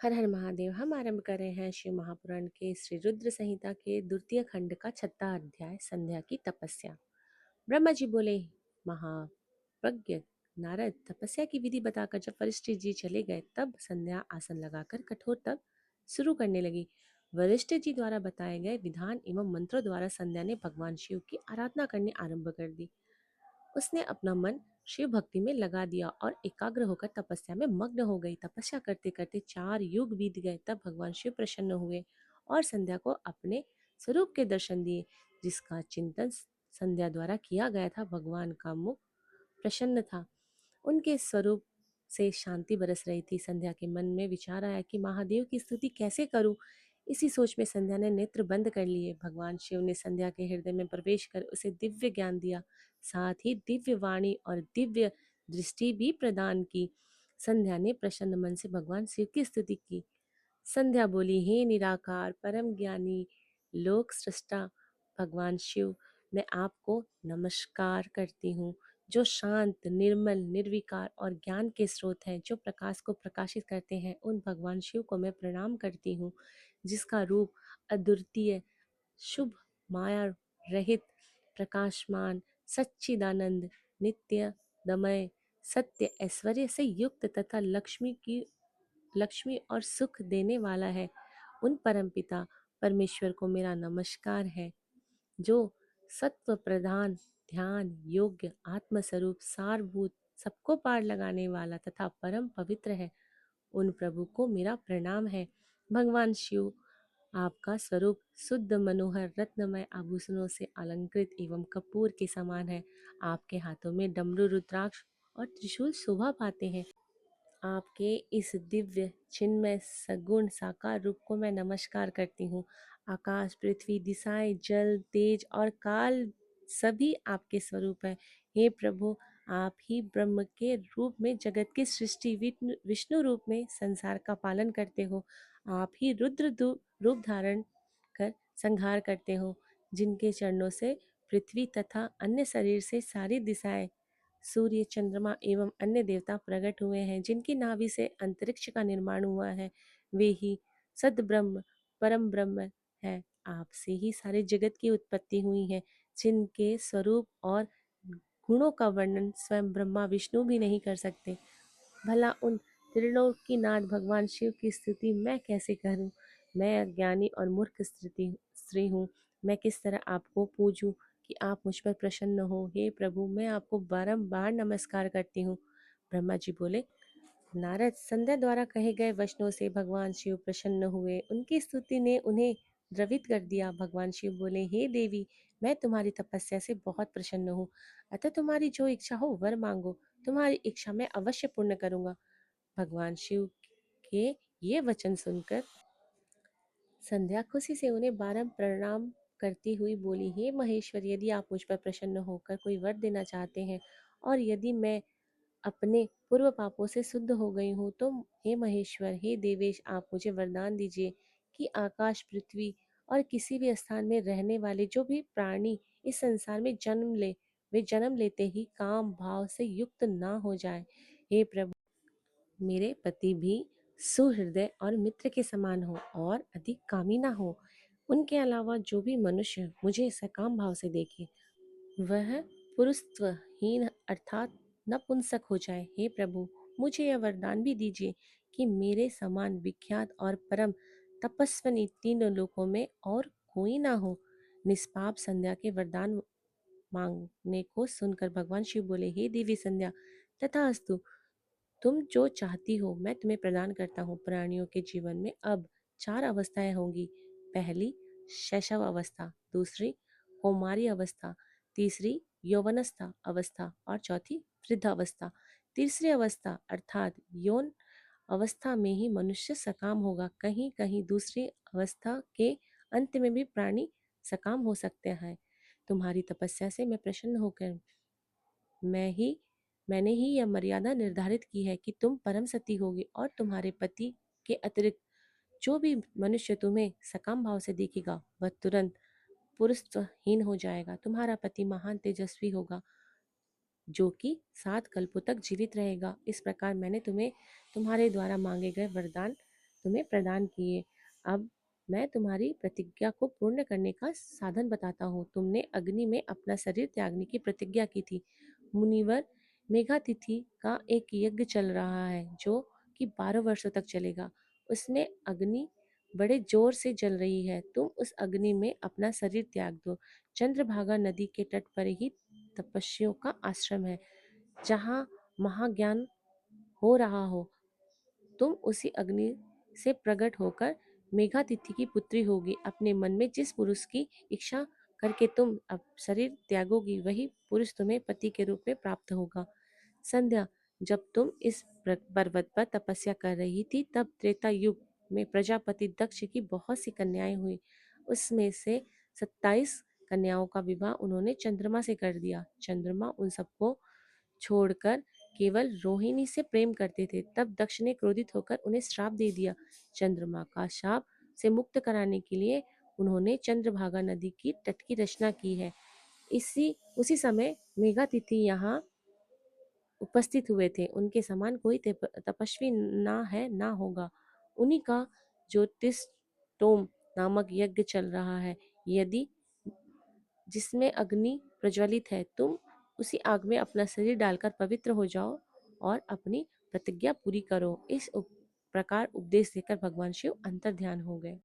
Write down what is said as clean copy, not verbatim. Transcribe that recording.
हर हर महादेव। हम आरंभ कर रहे हैं शिव महापुराण के श्री रुद्र संहिता के द्वितीय खंड का 6वां अध्याय, संध्या की तपस्या। ब्रह्मा जी बोले, महाप्रज्ञ नारद, तपस्या की विधि बताकर जब वरिष्ठ जी चले गए, तब संध्या आसन लगाकर कठोर तप शुरू करने लगी। वरिष्ठ जी द्वारा बताए गए विधान एवं मंत्रों द्वारा संध्या ने भगवान शिव की आराधना करनी आरंभ कर दी। उसने अपना मन शिव भक्ति में लगा दिया और एकाग्र होकर तपस्या में मग्न हो गई। तपस्या करते करते 4 युग बीत गए। तब भगवान शिव प्रसन्न हुए और संध्या को अपने स्वरूप के दर्शन दिए, जिसका चिंतन संध्या द्वारा किया गया था। भगवान का मुख प्रसन्न था, उनके स्वरूप से शांति बरस रही थी। संध्या के मन में विचार आया कि महादेव की स्तुति कैसे करूं। इसी सोच में संध्या ने नेत्र बंद कर लिए। भगवान शिव ने संध्या के हृदय में प्रवेश कर उसे दिव्य ज्ञान दिया, साथ ही दिव्य वाणी और दिव्य दृष्टि भी प्रदान की। संध्या ने प्रसन्न मन से भगवान शिव की स्तुति की। संध्या बोली, हे निराकार परम ज्ञानी लोक सृष्टा भगवान शिव, मैं आपको नमस्कार करती हूँ, जो शांत निर्मल निर्विकार और ज्ञान के स्रोत हैं, जो प्रकाश को प्रकाशित करते हैं। उन भगवान शिव को मैं प्रणाम करती हूँ, जिसका रूप अद्वितीय, शुभ, माया रहित, प्रकाशमान, सच्चिदानंद, नित्य दमय, सत्य ऐश्वर्य से युक्त तथा लक्ष्मी और सुख देने वाला है। उन परमपिता परमेश्वर को मेरा नमस्कार है, जो सत्व प्रधान, ध्यान योग्य, आत्मस्वरूप, सारभूत, सबको पार लगाने वाला तथा परम पवित्र है। उन प्रभु को मेरा प्रणाम है। भगवान शिव, आपका स्वरूप शुद्ध मनोहर रत्नमय आभूषणों से अलंकृत एवं कपूर के समान है। आपके हाथों में डमरू, रुद्राक्ष और त्रिशूल शोभा पाते हैं। आपके इस दिव्य चिन्मय सगुण साकार रूप को मैं नमस्कार करती हूँ। आकाश, पृथ्वी, दिशाएं, जल, तेज और काल सभी आपके स्वरूप है। हे प्रभु, आप ही ब्रह्म के रूप में जगत की सृष्टि, विष्णु रूप में संसार का पालन करते हो। आप ही रुद्र रूप धारण कर संहार करते हो, जिनके चरणों से पृथ्वी तथा अन्य शरीर से सारी दिशाएं, सूर्य, चंद्रमा एवं अन्य देवता प्रकट हुए हैं। जिनकी नाभि से अंतरिक्ष का निर्माण हुआ है, वे ही सद ब्रह्म, परम ब्रह्म है। आपसे ही सारे जगत की उत्पत्ति हुई है, जिनके स्वरूप और गुणों का वर्णन स्वयं ब्रह्मा विष्णु भी नहीं कर सकते। भला उन त्रिलोकीनाथ भगवान शिव की स्तुति मैं कैसे करूं? मैं अज्ञानी और मूर्ख स्त्री हूँ। मैं किस तरह आपको पूजूं कि आप मुझ पर प्रसन्न हो? हे प्रभु, मैं आपको बारंबार नमस्कार करती हूँ। ब्रह्मा जी बोले, नारद, संध्या द्वारा कहे गए वचनों से भगवान शिव प्रसन्न हुए। उनकी स्तुति ने उन्हें द्रवित कर दिया। भगवान शिव बोले, हे देवी, मैं तुम्हारी तपस्या से बहुत प्रसन्न हूँ, अतः तुम्हारी जो इच्छा हो वर मांगो, तुम्हारी इच्छा मैं अवश्य पूर्ण करूंगा। भगवान शिव के ये वचन सुनकर संध्या खुशी से उन्हें बारंबार प्रणाम करती हुई बोली, हे महेश्वर, यदि आप मुझ पर प्रसन्न होकर कोई वर देना चाहते हैं और यदि मैं अपने पूर्व पापों से शुद्ध हो गई हूँ, तो हे महेश्वर, हे देवेश, आप मुझे वरदान दीजिए कि आकाश, पृथ्वी और किसी भी स्थान में रहने वाले जो भी प्राणी इस संसार में जन्म ले, वे जन्म लेते ही काम भाव से युक्त ना हो जाए। हे प्रभु, मेरे पति भी सुहृदय और मित्र के समान हो और अधिक कामी ना हो। उनके अलावा जो भी मनुष्य मुझे सकाम भाव से देखे, वह पुरुषत्वहीन अर्थात नपुंसक हो जाए। हे प्रभु, मुझे यह वरदान भी दीजिए कि मेरे समान विख्यात और परम तपस्विनी तीनों लोकों में और कोई ना हो। निष्पाप संध्या के वरदान मांगने को सुनकर भगवान शिव बोले, हे देवी संध्या, तथास्तु, तुम जो चाहती हो मैं तुम्हें प्रदान करता हूँ। प्राणियों के जीवन में अब 4 अवस्थाएं होंगी। पहली शैशव अवस्था, दूसरी कौमारी अवस्था, तीसरी यौवनस्था अवस्था और चौथी वृद्धावस्था। तीसरी अवस्था अर्थात यौन अवस्था में ही मनुष्य सकाम होगा। कहीं कहीं दूसरी अवस्था के अंत में भी प्राणी सकाम हो सकते हैं। तुम्हारी तपस्या से मैं प्रसन्न होकर मैंने ही यह मर्यादा निर्धारित की है कि तुम परम सती होगी और तुम्हारे पति के अतिरिक्त जो भी मनुष्य तुम्हें सकाम भाव से देखेगा, वह तुरंत पुरुषत्वहीन हो जाएगा। तुम्हारा पति महान तेजस्वी होगा, जो कि 7 कल्पों तक जीवित रहेगा। इस प्रकार मैंने तुम्हें तुम्हारे द्वारा मांगे गए वरदान तुम्हें प्रदान किए। अब मैं तुम्हारी प्रतिज्ञा को पूर्ण करने का साधन बताता हूँ। तुमने अग्नि में अपना शरीर त्यागने की प्रतिज्ञा की थी। मुनिवर, मेघातिथि का एक यज्ञ चल रहा है जो कि 12 वर्षों तक चलेगा। उसमें अग्नि बड़े जोर से जल रही है। तुम उस अग्नि में अपना शरीर त्याग दो। चंद्रभागा नदी के तट पर ही तपस्वियों का आश्रम है, जहाँ महाज्ञान हो रहा हो। तुम उसी अग्नि से प्रकट होकर मेघातिथि की पुत्री होगी। अपने मन में जिस पुरुष की इच्छा करके तुम अब शरीर त्यागोगी, वही पुरुष तुम्हें पति के रूप में प्राप्त होगा। संध्या, जब तुम इस पर्वत पर तपस्या कर रही थी, तब त्रेता युग में प्रजापति दक्ष की बहुत सी कन्याएं हुई। उसमें से 27 कन्याओं का विवाह उन्होंने चंद्रमा से कर दिया। चंद्रमा उन सबको छोड़कर केवल रोहिणी से प्रेम करते थे। तब दक्ष ने क्रोधित होकर उन्हें श्राप दे दिया। चंद्रमा का शाप से मुक्त कराने के लिए उन्होंने चंद्रभागा नदी की तट की रचना की है। इसी उसी समय मेघातिथि यहाँ उपस्थित हुए थे। उनके समान कोई तपस्वी ना है ना होगा। उन्हीं का ज्योतिषोम नामक यज्ञ चल रहा है, यदि जिसमें अग्नि प्रज्वलित है। तुम उसी आग में अपना शरीर डालकर पवित्र हो जाओ और अपनी प्रतिज्ञा पूरी करो। प्रकार उपदेश देकर भगवान शिव अंतर ध्यान हो गए।